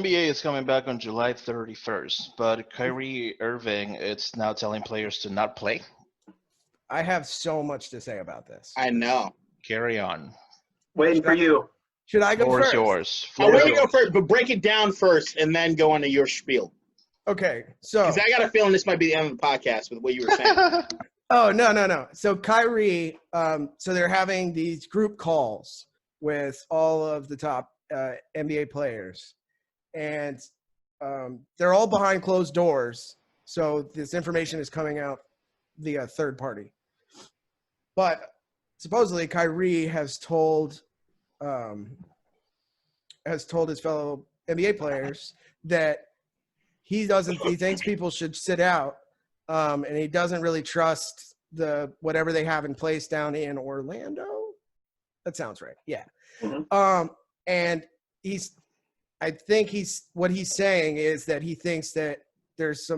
NBA is coming back on July 31st, but Kyrie Irving it's now telling players to not play. I have so much to say about this. I know. Carry on. Waiting for you. Should I go Floor is first? yours. I Floor want is to go yours. first, but break it down first and then go on to your spiel. Okay, so Because I got a feeling this might be the end of the podcast with what you were saying. oh no. So Kyrie, so they're having these group calls with all of the top NBA players, and they're all behind closed doors. So this information is coming out via third party. But supposedly Kyrie has told his fellow NBA players that he thinks people should sit out, and he doesn't really trust whatever they have in place down in Orlando. That sounds right. Yeah. Mhm. And I think what he's saying is that he thinks that there's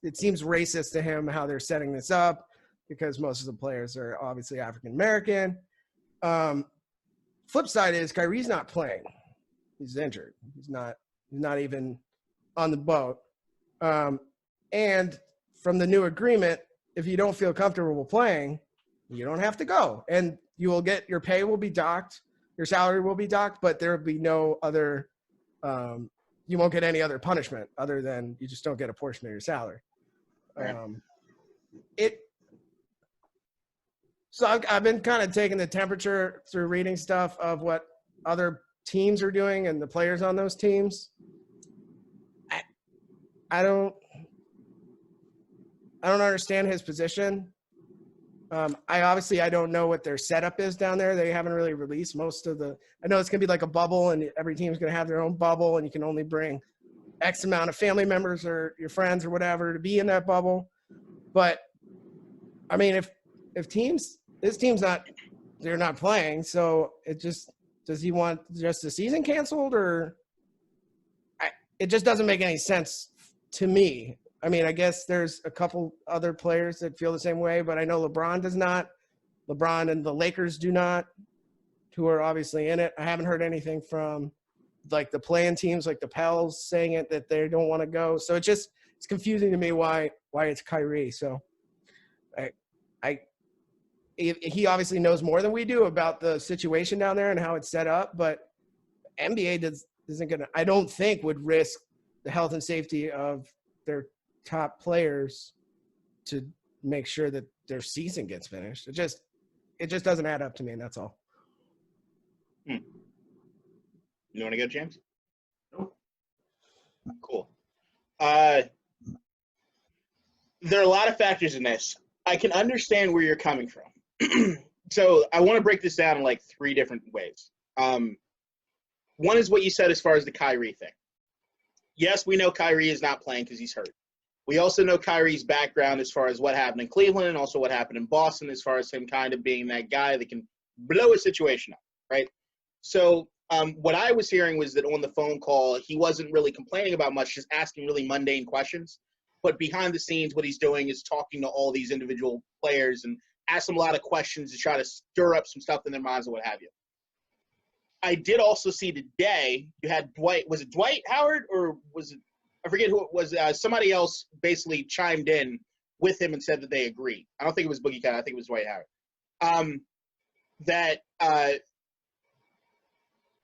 it seems racist to him how they're setting this up because most of the players are obviously African American. Flip side is Kyrie's not playing. He's injured. He's not even on the boat. And from the new agreement, if you don't feel comfortable playing, you don't have to go. And you will get your pay will be docked, your salary will be docked, but there will be no other you won't get any other punishment other than you just don't get a portion of your salary. Right. So I've been kind of taking the temperature through reading stuff of what other teams are doing and the players on those teams. I don't understand his position. I don't know what their setup is down there. They haven't really released most of I know it's going to be like a bubble and every team's going to have their own bubble and you can only bring X amount of family members or your friends or whatever to be in that bubble. But I mean, if this team's they're not playing. So does he want just the season canceled or it just doesn't make any sense to me. I mean, I guess there's a couple other players that feel the same way, but I know LeBron does not. LeBron and the Lakers do not, who are obviously in it. I haven't heard anything from like the playing teams, like the Pels saying it that they don't want to go. So it's confusing to me why it's Kyrie. So he obviously knows more than we do about the situation down there and how it's set up, but NBA isn't going to, I don't think would risk the health and safety of their top players to make sure that their season gets finished. It just doesn't add up to me, and that's all. You want to go, James? Nope. Cool. There are a lot of factors in this. I can understand where you're coming from. So I want to break this down in like three different ways. One is what you said as far as the Kyrie thing. Yes, we know Kyrie is not playing because he's hurt. We also know Kyrie's background as far as what happened in Cleveland and also what happened in Boston as far as him kind of being that guy that can blow a situation up, right? So what I was hearing was that on the phone call, he wasn't really complaining about much, just asking really mundane questions. But behind the scenes, what he's doing is talking to all these individual players and ask them a lot of questions to try to stir up some stuff in their minds and what have you. I did also see today you had Dwight. Was it Dwight Howard or was it? I forget who it was. Somebody else basically chimed in with him and said that they agreed. I don't think it was Boogie Cat. I think it was Dwight Howard.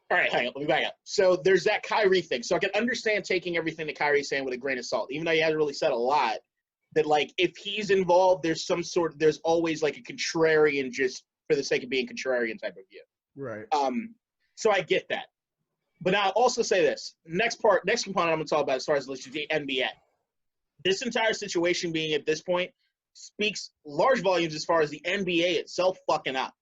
All right, hang on. Let me back up. So there's that Kyrie thing. So I can understand taking everything that Kyrie's saying with a grain of salt, even though he hasn't really said a lot. That like if he's involved, there's always like a contrarian just for the sake of being contrarian type of view. Right. So I get that. But I'll also say this. Next component I'm going to talk about as far as the NBA. This entire situation being at this point speaks large volumes as far as the NBA itself fucking up.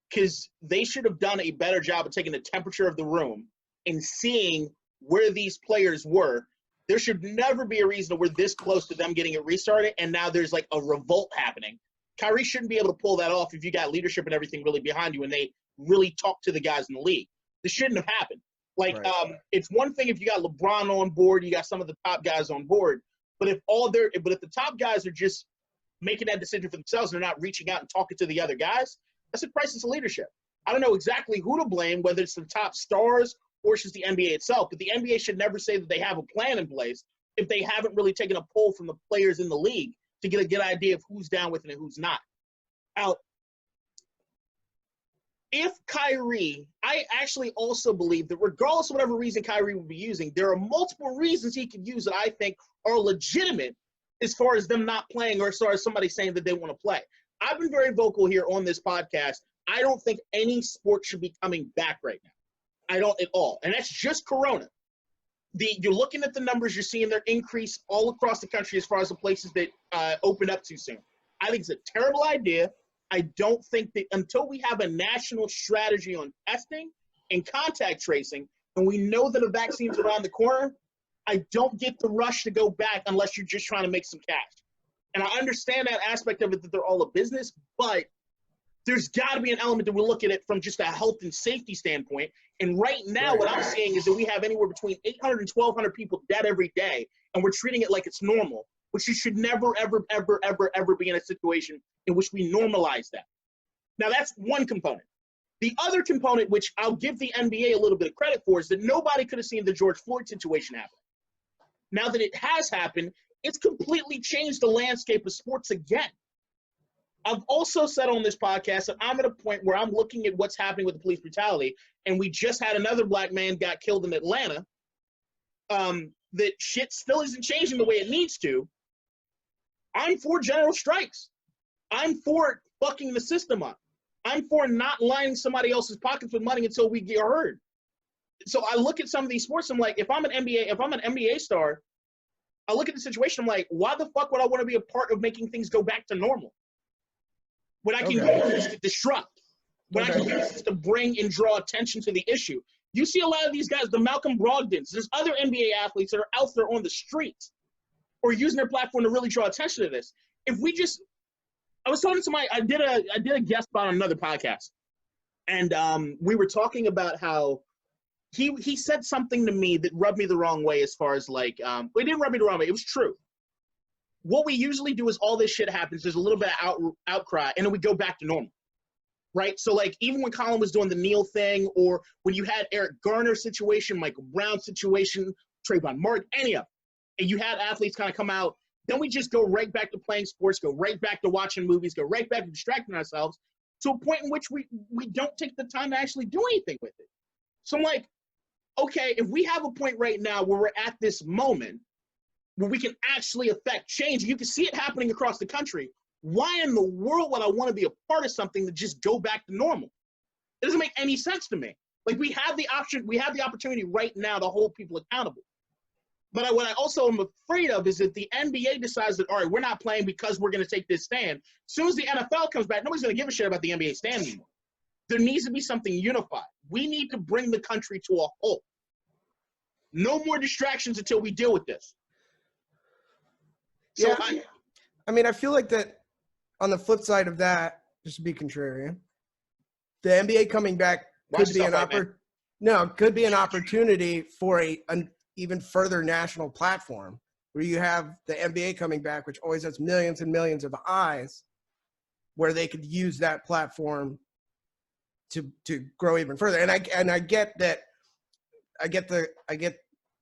Because they should have done a better job of taking the temperature of the room and seeing where these players were. There should never be a reason that we're this close to them getting it restarted, and now there's like a revolt happening. Kyrie shouldn't be able to pull that off if you got leadership and everything really behind you and they really talk to the guys in the league. This shouldn't have happened. Like, Right. It's one thing if you got LeBron on board, you got some of the top guys on board, but if the top guys are just making that decision for themselves and they're not reaching out and talking to the other guys, that's a crisis of leadership. I don't know exactly who to blame, whether it's the top stars forces the NBA itself, but the NBA should never say that they have a plan in place if they haven't really taken a poll from the players in the league to get a good idea of who's down with it and who's not. Now, if Kyrie, I actually also believe that regardless of whatever reason Kyrie would be using, there are multiple reasons he could use that I think are legitimate as far as them not playing or as far as somebody saying that they want to play. I've been very vocal here on this podcast. I don't think any sport should be coming back right now. I don't at all. And that's just Corona. You're looking at the numbers, you're seeing their increase all across the country as far as the places that opened up too soon. I think it's a terrible idea. I don't think that until we have a national strategy on testing and contact tracing, and we know that a vaccine's around the corner, I don't get the rush to go back unless you're just trying to make some cash. And I understand that aspect of it, that they're all a business, but there's got to be an element that we look at it from just a health and safety standpoint. And right now, what I'm seeing is that we have anywhere between 800 and 1,200 people dead every day, and we're treating it like it's normal, which you should never, ever, ever, ever, ever be in a situation in which we normalize that. Now, that's one component. The other component, which I'll give the NBA a little bit of credit for, is that nobody could have seen the George Floyd situation happen. Now that it has happened, it's completely changed the landscape of sports again. I've also said on this podcast that I'm at a point where I'm looking at what's happening with the police brutality, and we just had another black man got killed in Atlanta, that shit still isn't changing the way it needs to. I'm for general strikes. I'm for fucking the system up. I'm for not lining somebody else's pockets with money until we get heard. So I look at some of these sports, I'm like, if I'm an NBA star, I look at the situation, I'm like, why the fuck would I want to be a part of making things go back to normal? When I can use this to disrupt, when I can use this to bring and draw attention to the issue. You see a lot of these guys, the Malcolm Brogdons, there's other NBA athletes that are out there on the streets or using their platform to really draw attention to this. If we just, I was talking to somebody, I did a guest spot on another podcast, and we were talking about how he said something to me that rubbed me the wrong way as far as like, it didn't rub me the wrong way, it was true. What we usually do is all this shit happens, there's a little bit of outcry, and then we go back to normal. Right? So, like, even when Colin was doing the Neil thing, or when you had Eric Garner's situation, Michael Brown's situation, Trayvon Martin, any of them, and you had athletes kind of come out, then we just go right back to playing sports, go right back to watching movies, go right back to distracting ourselves to a point in which we don't take the time to actually do anything with it. So I'm like, okay, if we have a point right now where we're at this moment where we can actually affect change, you can see it happening across the country, why in the world would I want to be a part of something that just go back to normal? It doesn't make any sense to me. Like, we have the option, we have the opportunity right now to hold people accountable. But what I also am afraid of is that the NBA decides that, all right, we're not playing because we're going to take this stand. As soon as the NFL comes back, nobody's going to give a shit about the NBA stand anymore. There needs to be something unified. We need to bring the country to a halt. No more distractions until we deal with this. So yeah, I mean, I feel like that on the flip side of that, just to be contrarian, the NBA coming back could be an opportunity for an even further national platform where you have the NBA coming back, which always has millions and millions of eyes, where they could use that platform to grow even further. And I get that. I get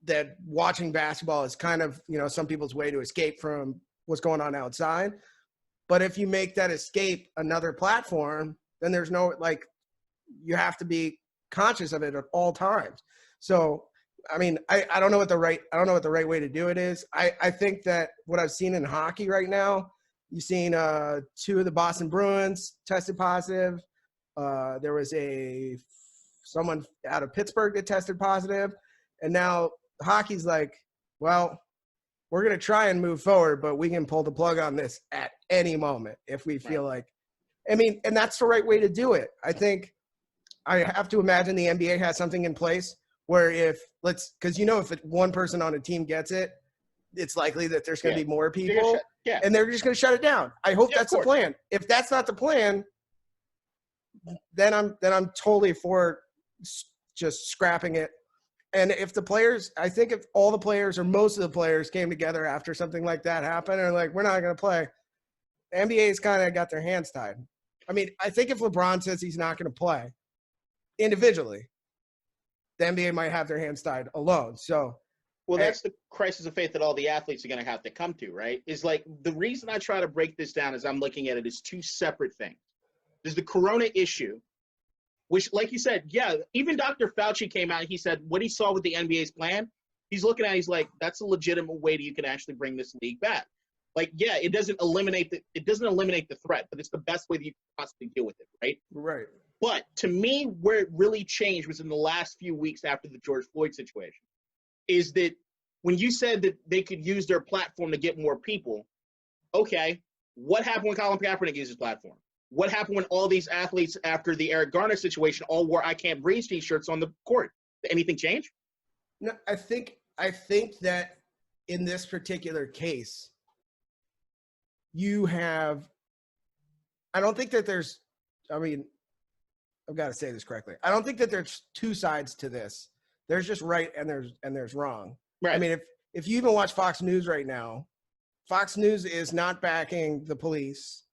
that watching basketball is kind of, you know, some people's way to escape from what's going on outside. But if you make that escape another platform, then there's no, like, you have to be conscious of it at all times. So, I mean, I don't know what the right way to do it is. I think that what I've seen in hockey right now, you've seen 2 of the Boston Bruins tested positive. There was someone out of Pittsburgh that tested positive. And now hockey's like, well, we're going to try and move forward, but we can pull the plug on this at any moment if we feel like, I mean, and that's the right way to do it. I think I have to imagine the NBA has something in place where because, you know, if one person on a team gets it, it's likely that there's going to be more people and they're just going to shut it down. I hope that's the plan. If that's not the plan, then I'm totally for just scrapping it. And if the players, I think if all the players or most of the players came together after something like that happened and like, we're not going to play, the NBA's kind of got their hands tied. I mean, I think if LeBron says he's not going to play individually, the NBA might have their hands tied alone. So, Well, that's the crisis of faith that all the athletes are going to have to come to, right? Is like the reason I try to break this down as I'm looking at it is two separate things. There's the corona issue, which, like you said, yeah, even Dr. Fauci came out. He said what he saw with the NBA's plan. He's looking at it, he's like, that's a legitimate way that you can actually bring this league back. Like, yeah, it doesn't eliminate the threat, but it's the best way that you can possibly deal with it, right? right. But to me, where it really changed was in the last few weeks after the George Floyd situation. Is that when you said that they could use their platform to get more people, okay, what happened when Colin Kaepernick used his platform? What happened when all these athletes after the Eric Garner situation all wore I Can't Breathe t-shirts on the court? Did anything change? No, I think that in this particular case, I don't think that there's, I mean, I've got to say this correctly. I don't think that there's two sides to this. There's just right and there's wrong. Right. I mean, if you even watch Fox News right now, Fox News is not backing the police.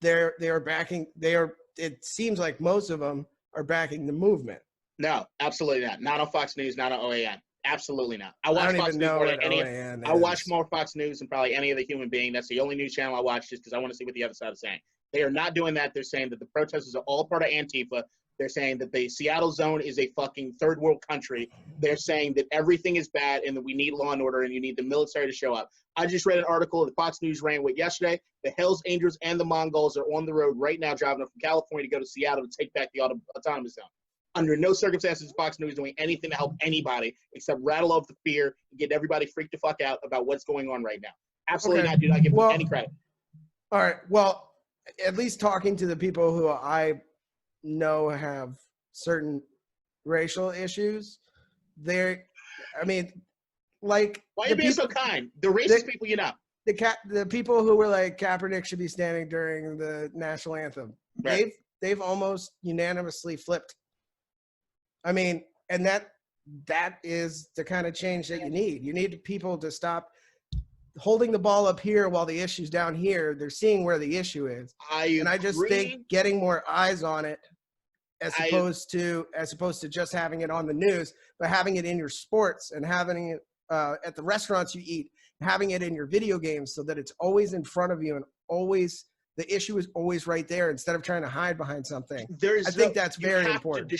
It seems like most of them are backing the movement. No, absolutely not. Not on Fox News, not on OAN. Absolutely not. I watch Fox News more than any. I watch more Fox News than probably any other human being. That's the only news channel I watch just because I want to see what the other side is saying. They are not doing that. They're saying that the protesters are all part of Antifa. They're saying that the Seattle zone is a fucking third world country. They're saying that everything is bad and that we need law and order and you need the military to show up. I just read an article that Fox News ran with yesterday. The Hells Angels and the Mongols are on the road right now driving up from California to go to Seattle to take back the autonomous zone. Under no circumstances is Fox News doing anything to help anybody except rattle off the fear and get everybody freaked the fuck out about what's going on right now. Absolutely not. Do not give them any credit. All right. Well, at least talking to the people who I know have certain racial issues, why are you being so kind? The racist people, you know. The people who were like Kaepernick should be standing during the national anthem. Right. They've almost unanimously flipped. I mean, and that is the kind of change that you need. You need people to stop holding the ball up here while the issue's down here. They're seeing where the issue is. I just think getting more eyes on it as opposed to just having it on the news, but having it in your sports and having it at the restaurants you eat, having it in your video games so that it's always in front of you and always the issue is always right there instead of trying to hide behind something. I think that's very important.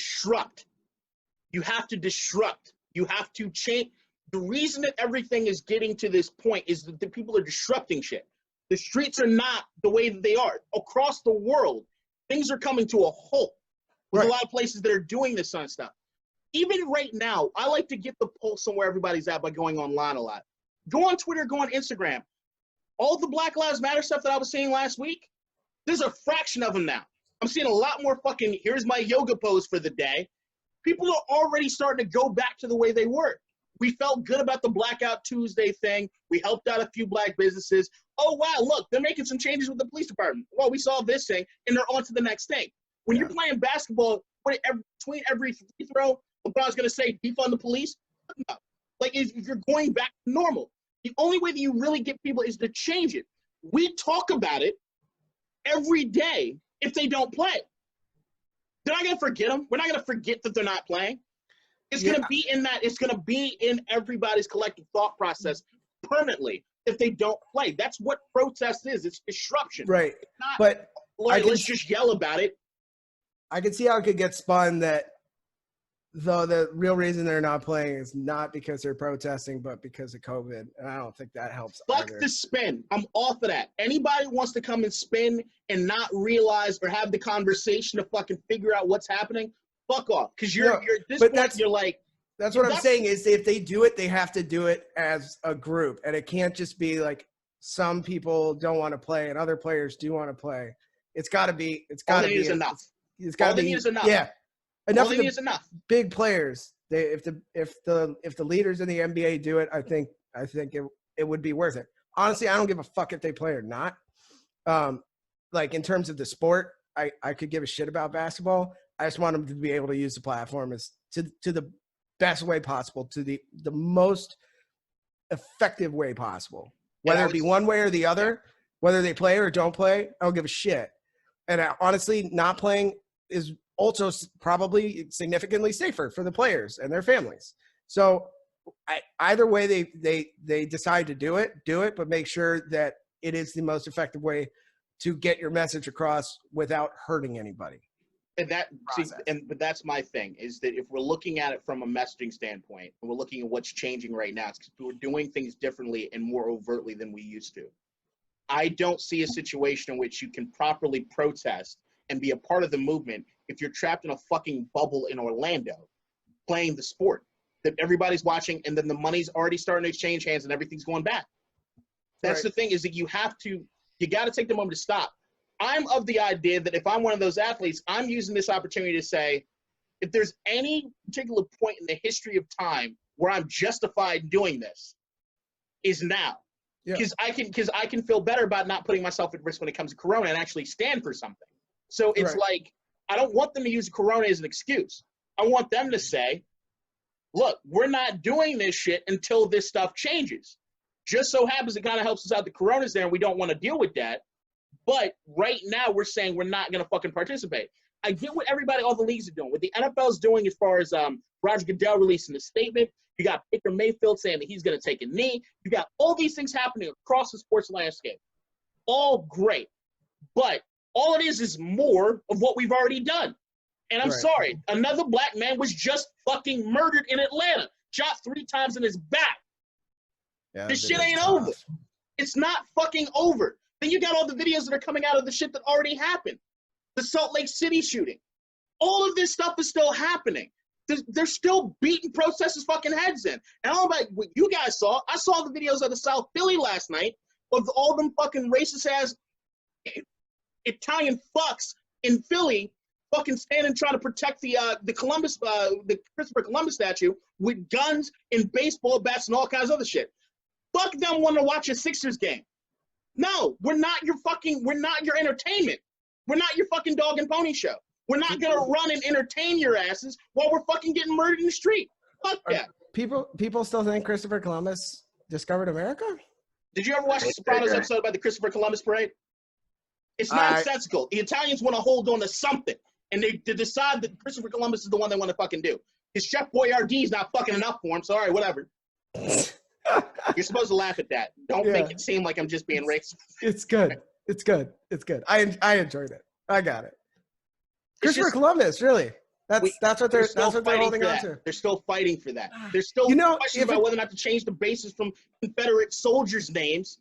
You have to disrupt. You have to change. The reason that everything is getting to this point is that the people are disrupting shit. The streets are not the way that they are. Across the world, things are coming to a halt. There's a lot of places that are doing this kind of stuff. Even right now, I like to get the pulse on where everybody's at by going online a lot. Go on Twitter, go on Instagram. All the Black Lives Matter stuff that I was seeing last week, there's a fraction of them now. I'm seeing a lot more fucking, here's my yoga pose for the day. People are already starting to go back to the way they were. We felt good about the Blackout Tuesday thing. We helped out a few black businesses. Oh, wow, look, they're making some changes with the police department. Well, we saw this thing, and they're on to the next thing. When you're playing basketball, between every free throw, LeBron's going to say, defund the police. No. Like, if you're going back to normal, the only way that you really get people is to change it. We talk about it every day if they don't play. They're not going to forget them. We're not going to forget that they're not playing. It's going to be in that. It's going to be in everybody's collective thought process permanently if they don't play. That's what protest is. It's disruption. Right. It's not, but let's just yell about it. I can see how it could get spun that though the real reason they're not playing is not because they're protesting, but because of COVID. And I don't think that helps. Fuck the spin. I'm off of that. Anybody who wants to come and spin and not realize or have the conversation to fucking figure out what's happening, fuck off. Because you're at this point, you're like. That's what I'm saying is if they do it, they have to do it as a group. And it can't just be like some people don't want to play and other players do want to play. It's got to be. It's got to be enough. It's got to be enough. Yeah. Enough of the big players. If the leaders in the NBA do it, I think it would be worth it. Honestly, I don't give a fuck if they play or not. Like in terms of the sport, I could give a shit about basketball. I just want them to be able to use the platform as to the best way possible, to the most effective way possible. Whether it be one way or the other, whether they play or don't play, I don't give a shit. And honestly, not playing is also probably significantly safer for the players and their families. So either way they decide to do it, but make sure that it is the most effective way to get your message across without hurting anybody. And but that's my thing, is that if we're looking at it from a messaging standpoint, and we're looking at what's changing right now, it's because we're doing things differently and more overtly than we used to. I don't see a situation in which you can properly protest and be a part of the movement if you're trapped in a fucking bubble in Orlando playing the sport that everybody's watching, and then the money's already starting to exchange hands and everything's going back. That's the thing, is that you got to take the moment to stop. I'm of the idea that if I'm one of those athletes, I'm using this opportunity to say, if there's any particular point in the history of time where I'm justified doing this, is now. Because I can feel better about not putting myself at risk when it comes to Corona and actually stand for something. So it's like, I don't want them to use Corona as an excuse. I want them to say, look, we're not doing this shit until this stuff changes. Just so happens it kind of helps us out. The Corona's there and we don't want to deal with that. But right now we're saying we're not going to fucking participate. I get what all the leagues are doing. What the NFL's doing as far as Roger Goodell releasing a statement. You got Baker Mayfield saying that he's going to take a knee. You got all these things happening across the sports landscape. All great. But all it is more of what we've already done. And I'm sorry, another black man was just fucking murdered in Atlanta. Shot 3 times in his back. Yeah, this shit ain't over. It's not fucking over. Then you got all the videos that are coming out of the shit that already happened. The Salt Lake City shooting. All of this stuff is still happening. They're still beating protesters' fucking heads in. And I don't know about what you guys saw. I saw the videos of the South Philly last night of all them fucking racist-ass Italian fucks in Philly fucking standing trying to protect the Christopher Columbus statue with guns and baseball bats and all kinds of other shit. Fuck them wanting to watch a Sixers game. No, we're not your entertainment. We're not your fucking dog and pony show. We're not gonna run and entertain your asses while we're fucking getting murdered in the street. Fuck that. People still think Christopher Columbus discovered America? Did you ever watch the Sopranos episode about the Christopher Columbus parade? It's nonsensical. The Italians want to hold on to something, and they decide that Christopher Columbus is the one they want to fucking do. His Chef Boyardee is not fucking enough for him, so all right, whatever. You're supposed to laugh at that. Don't make it seem like I'm just being racist. It's good. It's good. It's good. I enjoyed it. I got it. Christopher Columbus, really. That's what they're holding on to. They're still fighting for that. There's still questions about whether or not to change the basis from Confederate soldiers' names.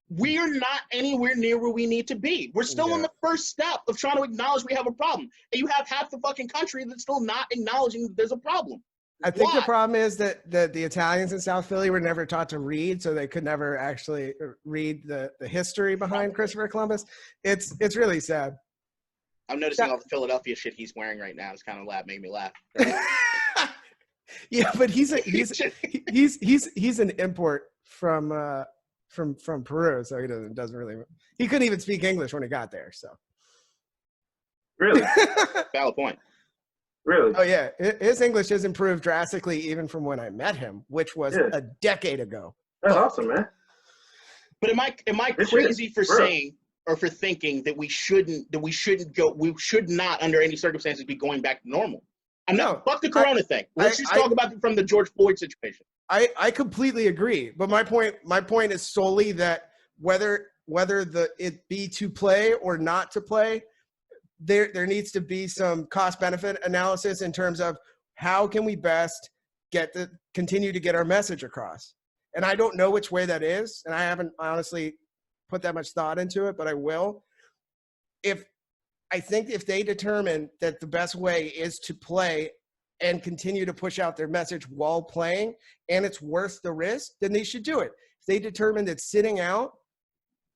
We're not anywhere near where we need to be. We're still on the first step of trying to acknowledge we have a problem. And you have half the fucking country that's still not acknowledging that there's a problem. I think the problem is that the Italians in South Philly were never taught to read, so they could never actually read the history behind Christopher Columbus. It's really sad. I'm noticing all the Philadelphia shit he's wearing right now. It's kind of making me laugh. Yeah, but he's an import from Peru, so he doesn't really. He couldn't even speak English when he got there. So really valid point. Really? Oh yeah, his English has improved drastically even from when I met him, which was a decade ago. That's awesome, man. But am I crazy for saying or for thinking that we should not under any circumstances be going back to normal? Fuck the Corona thing. Let's just talk about it from the George Floyd situation. I completely agree, but my point is solely that whether it be to play or not to play, there needs to be some cost benefit analysis in terms of how can we best continue to get our message across. And I don't know which way that is, and I haven't honestly put that much thought into it, but I will. I think if they determine that the best way is to play and continue to push out their message while playing, and it's worth the risk, then they should do it. If they determine that sitting out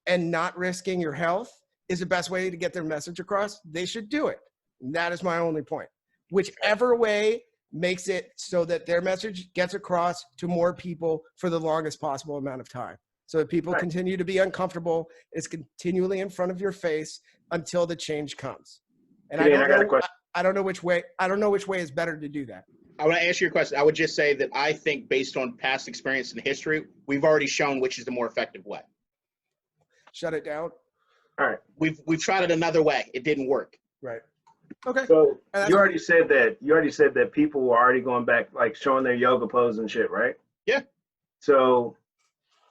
and not risking your health is the best way to get their message across, they should do it. And that is my only point. Whichever way makes it so that their message gets across to more people for the longest possible amount of time. So that people continue to be uncomfortable, it's continually in front of your face until the change comes. And I don't know which way is better to do that. I want to answer your question. I would just say that I think based on past experience and history, we've already shown which is the more effective way. Shut it down. All right. We've tried it another way. It didn't work. Right. Okay. So And you already said that people were already going back, like showing their yoga pose and shit, right? Yeah. So,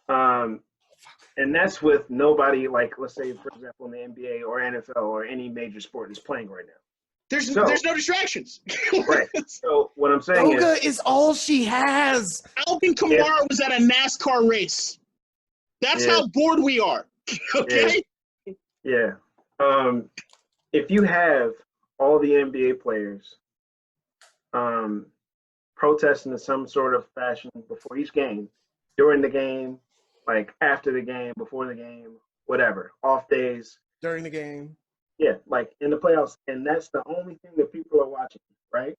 and that's with nobody, like, let's say, for example, in the NBA or NFL or any major sport is playing right now. There's So- no distractions. Right. So what I'm saying yoga is all she has. Alvin Kamara was at a NASCAR race. That's Yeah. how bored we are. Okay? Yeah. If you have all the NBA players protesting in some sort of fashion before each game, during the game, like after the game, before the game, whatever, off days, During the game. yeah, like in the playoffs, and that's the only thing that people are watching, right?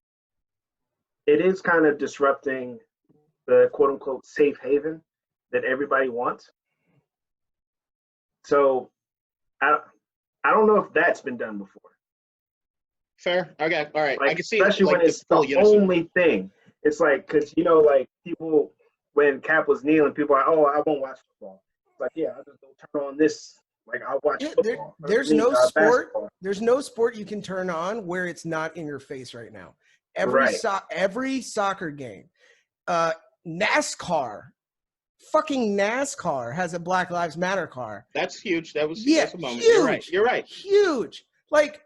It is kind of disrupting the quote unquote safe haven that everybody wants. So I don't know if that's been done before. Fair. Okay. All right. Like, I can see especially like when it's full the unison. only thing. It's like, because, like people, when Cap was kneeling, people are like, oh, I won't watch football. It's like, yeah, I'll just go turn on this. Like, I'll watch Yeah, football. there's no sport. Basketball. There's no sport you can turn on where it's not in your face right now. Right. Every soccer game, NASCAR, fucking NASCAR has a Black Lives Matter car. That's huge. That's a moment. Huge. You're right. Huge. Like,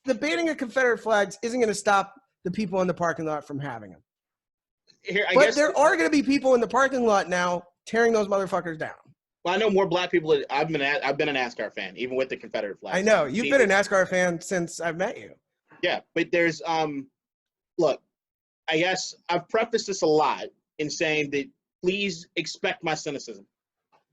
the banning of Confederate flags isn't going to stop the people in the parking lot from having them. Here, I But guess there are going to be people in the parking lot now tearing those motherfuckers down. Well, I know more black people. I've been a NASCAR fan, even with the Confederate flag. I know. You've been a NASCAR fan since I've met you. Yeah, but there's look, I guess I've prefaced this a lot in saying that please expect my cynicism.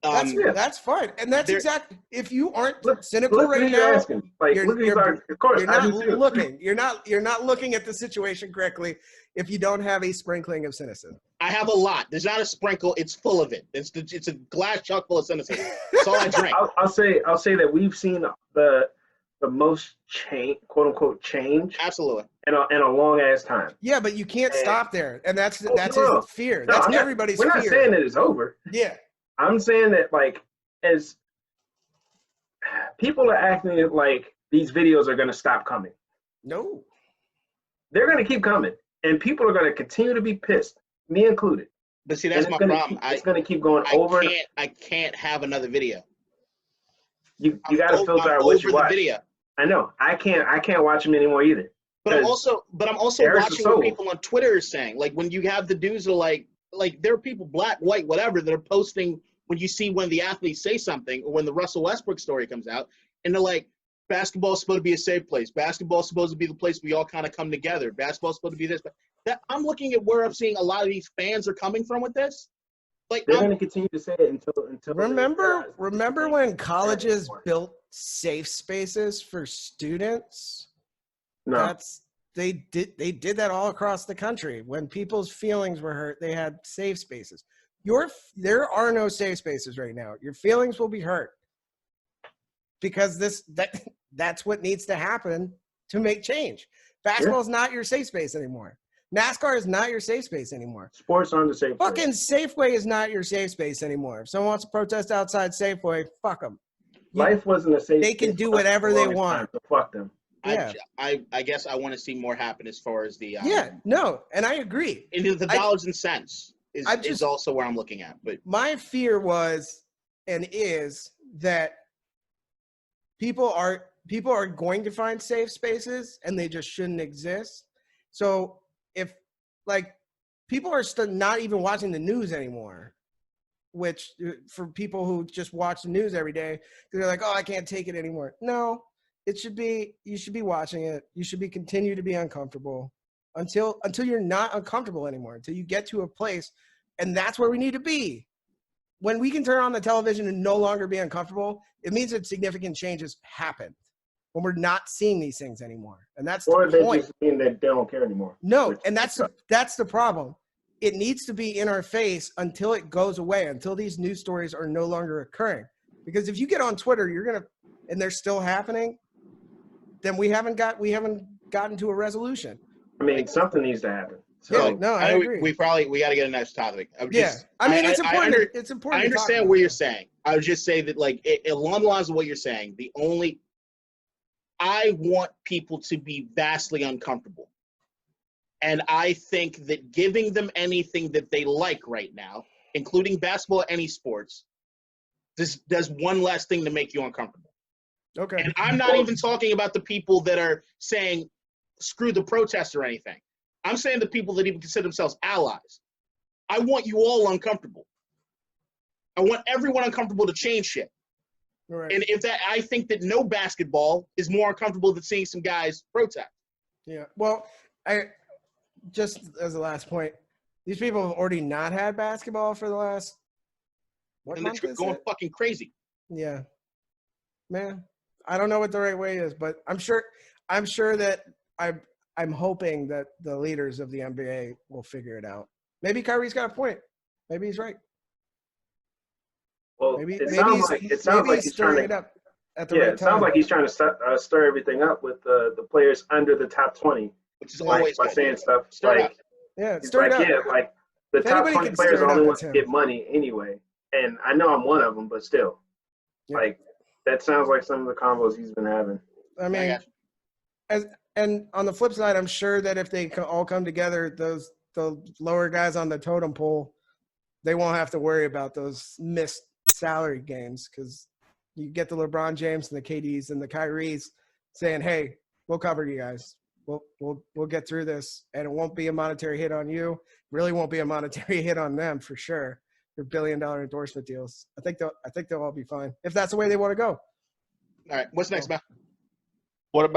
That's fine, and that's there- exactly. If you aren't Look cynical who right you're now, asking. Like, you're- look at you're- these Of course, you're I not do too. looking. You're not looking at the situation correctly. If you don't have a sprinkling of cynicism, I have a lot. There's not a sprinkle. It's full of it. It's a glass chuck full of cynicism. That's all I drink. I'll say that we've seen the most quote unquote change Absolutely. in a long ass time. yeah, but you can't stop there, and that's Oh, his no. fear. No, That's I'm not- everybody's We're not fear. saying that it's over. Yeah, I'm saying that, like, as people are acting like these videos are going to stop coming. no, They're going to keep coming, and people are going to continue to be pissed, me included. But see, And that's it's my gonna problem. It's going to keep going over. I can't have another video. You got to filter out what you over the watch. video. I know. I can't watch them anymore either. But I'm 'Cause also there's the watching what soul. people on Twitter are saying. Like when you have the dudes that are like there are people, black, white, whatever, that are posting when you see one of the athletes say something, or when the Russell Westbrook story comes out, and they're like, basketball's supposed to be a safe place. Basketball's supposed to be the place we all kind of come together. Basketball's supposed to be this. But that I'm looking at where I'm seeing a lot of these fans are coming from with this. Like They're going to continue to say it until. remember when colleges built safe spaces for students? No. They did that all across the country. When people's feelings were hurt, they had safe spaces. There are no safe spaces right now. Your feelings will be hurt because that's what needs to happen to make change. Basketball is not your safe space anymore. NASCAR is not your safe space anymore. Sports aren't the safe place. Fucking Safeway is not your safe space anymore. If someone wants to protest outside Safeway, fuck them. Life wasn't a safe They can space do for us whatever for the they longest want. time, so fuck them. Yeah. I guess I want to see more happen as far as the No, and I agree. into the dollars and cents is also where I'm looking at. But My fear was and is that people are going to find safe spaces and they just shouldn't exist. So if like people are still not even watching the news anymore, which for people who just watch the news every day, they're like, oh, I can't take it anymore. No, you should be watching it. You should continue to be uncomfortable until you're not uncomfortable anymore, until you get to a place, and that's where we need to be. When we can turn on the television and no longer be uncomfortable, it means that significant changes happened. When we're not seeing these things anymore, and that's Or the they point. just mean that they don't care anymore. No, and that's the problem. It needs to be in our face until it goes away, until these news stories are no longer occurring. Because if you get on Twitter, and they're still happening, then we haven't gotten to a resolution. I mean, something needs to happen. So, Yeah, no, I know agree. we got to get a next topic. It's important. It's important. I understand what you're saying. I would just say that, like, along the lines of what you're saying, I want people to be vastly uncomfortable. And I think that giving them anything that they like right now, including basketball, any sports, does one less thing to make you uncomfortable. Okay. And I'm not even talking about the people that are saying, screw the protest or anything. I'm saying the people that even consider themselves allies. I want you all uncomfortable. I want everyone uncomfortable to change shit. Right. And if that, I think that no basketball is more uncomfortable than seeing some guys protest. Yeah. Well, I just as a last point, these people have already not had basketball for the last what And month they're is going it? fucking crazy. Yeah. Man, I don't know what the right way is, but I'm sure that I'm hoping that the leaders of the NBA will figure it out. Maybe Kyrie's got a point. Maybe he's right. Well, Maybe it sounds like he's he's trying stirring it to. up at the Yeah, right it sounds time. like he's trying to stir everything up with the players under the top 20, Which is Yeah. always by good. saying stuff Stir it like up. Yeah, he's stir it like, up. yeah, like the If top anybody 20 can players stir are it the only up, ones it's to him. get money anyway. And I know I'm one of them, but still, Yeah. like that sounds like some of the combos he's been having. I mean, and on the flip side, I'm sure that if they all come together, the lower guys on the totem pole, they won't have to worry about those missed salary games because you get the LeBron James and the KDs and the Kyries saying, "Hey, we'll cover you guys. We'll get through this, and it won't be a monetary hit on you. Really won't be a monetary hit on them for sure. For billion-dollar endorsement deals. I think they'll all be fine if that's the way they want to go." All right. What's next, Matt? What about